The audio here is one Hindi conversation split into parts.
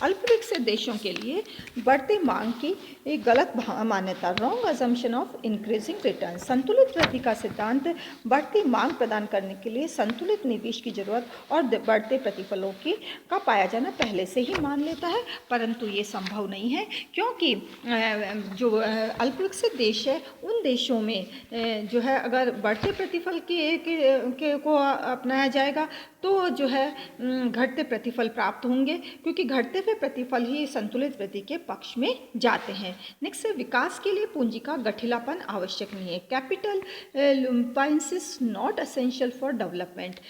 अल्प विकसित देशों के लिए बढ़ती मांग की एक गलत मान्यता, wrong assumption of increasing return. संतुलित वृद्धि का सिद्धांत बढ़ती मांग प्रदान करने के लिए संतुलित निवेश की जरूरत और बढ़ते प्रतिफलों की का पाया जाना पहले से ही मान लेता है, परंतु ये संभव नहीं है क्योंकि जो अल्प विकसित देश है उन देशों में जो है अगर बढ़ते प्रतिफल को अपनाया जाएगा तो जो है घटते प्रतिफल प्राप्त होंगे, क्योंकि घटते हुए प्रतिफल ही संतुलित वृद्धि के पक्ष में जाते हैं। नेक्स्ट है, विकास के लिए पूंजी का गठिलापन आवश्यक नहीं है। Capital lumpiness not essential for development.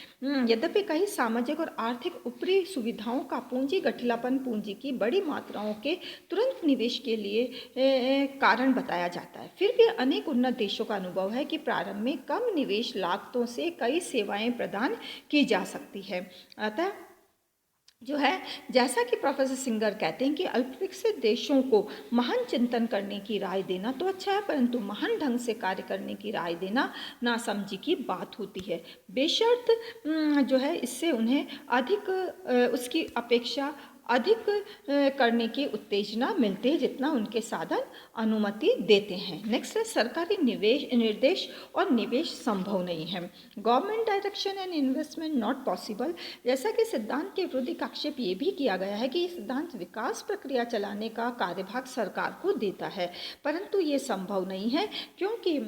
यद्यपि कई सामाजिक और आर्थिक ऊपरी सुविधाओं का पूंजी गठिलापन पूंजी की बड़ी मात्राओं के तुरंत निवेश के लिए कारण बताया जाता है, फिर भी अनेक उन्नत देशों का अनुभव है कि प्रारंभ में कम निवेश लागतों से कई सेवाएं प्रदान की जा सकती है। अतः जो है, जैसा कि प्रोफेसर सिंगर कहते हैं कि अल्प विकसित देशों को महान चिंतन करने की राय देना तो अच्छा है, परंतु महान ढंग से कार्य करने की राय देना नासमझी की बात होती है। बेशर्त जो है इससे उन्हें अधिक उसकी अपेक्षा अधिक करने की उत्तेजना मिलती है जितना उनके साधन अनुमति देते हैं। नेक्स्ट है, सरकारी निर्देश और निवेश संभव नहीं है। Government direction and investment not possible. जैसा कि सिद्धांत के विरुद्ध एक आक्षेप ये भी किया गया है कि ये सिद्धांत विकास प्रक्रिया चलाने का कार्यभाग सरकार को देता है, परंतु ये संभव नहीं है क्योंकि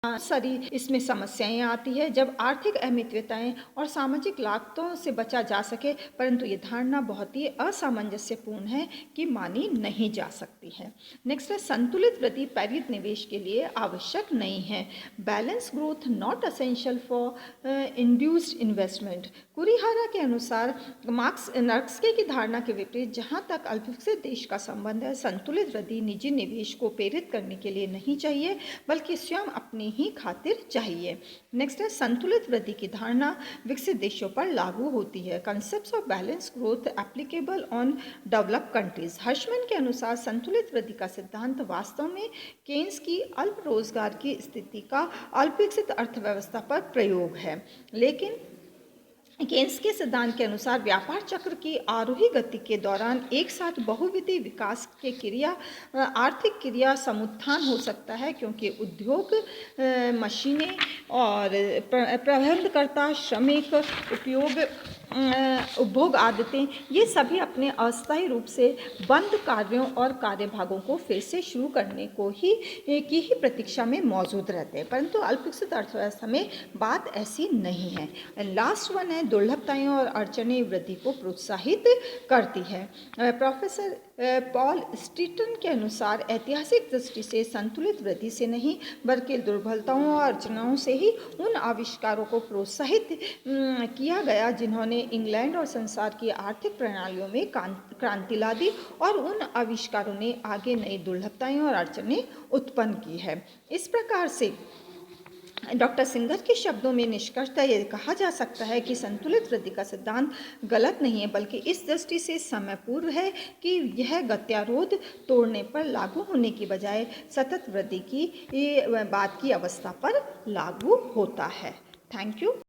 सारी इसमें समस्याएं आती है जब आर्थिक अनियमितताएं और सामाजिक लागतों से बचा जा सके, परंतु ये धारणा बहुत ही असामंजस्यपूर्ण है कि मानी नहीं जा सकती है। नेक्स्ट है, संतुलित वृद्धि प्रेरित निवेश के लिए आवश्यक नहीं है। Balance growth not essential for induced investment. Kurihara के अनुसार मार्क्सके की धारणा के विपरीत जहाँ तक अल्पविकसित देश का संबंध है, संतुलित वृद्धि निजी निवेश को प्रेरित करने के लिए नहीं चाहिए बल्कि स्वयं अपनी ही खातिर चाहिए। नेक्स्ट है, संतुलित वृद्धि की धारणा विकसित देशों पर लागू होती है। Concept of balance growth applicable on developed countries. Hirschman के अनुसार संतुलित वृद्धि का सिद्धांत वास्तव में केन्स की अल्प रोजगार की स्थिति का अल्प विकसित अर्थव्यवस्था पर प्रयोग है, लेकिन केन्स के सिद्धांत के अनुसार व्यापार चक्र की आरोही गति के दौरान एक साथ बहुविधि विकास के आर्थिक क्रिया समुत्थान हो सकता है, क्योंकि उद्योग, मशीनें और प्रबंधकर्ता, श्रमिक उपभोग आदतें, ये सभी अपने अस्थायी रूप से बंद कार्यों और कार्यभागों को फिर से शुरू करने को की ही प्रतीक्षा में मौजूद रहते हैं, परंतु अल्पविकसित अर्थव्यवस्था में बात ऐसी नहीं है। लास्ट वन है, दुर्लभताएं और अड़चनें वृद्धि को प्रोत्साहित करती है। प्रोफेसर पॉल स्टीटन के अनुसार ऐतिहासिक दृष्टि से संतुलित वृद्धि से नहीं बल्कि दुर्बलताओं और अड़चनों से ही उन आविष्कारों को प्रोत्साहित किया गया जिन्होंने इंग्लैंड और संसार की आर्थिक प्रणालियों में क्रांति ला दी, और उन आविष्कारों ने आगे नई दुर्लभताएं और अड़चनें उत्पन्न की है। इस प्रकार से डॉक्टर सिंगर के शब्दों में निष्कर्षतः यह कहा जा सकता है कि संतुलित वृद्धि का सिद्धांत गलत नहीं है, बल्कि इस दृष्टि से समय पूर्व है कि यह गत्यारोध तोड़ने पर लागू होने की बजाय सतत वृद्धि की बात की अवस्था पर लागू होता है। Thank you.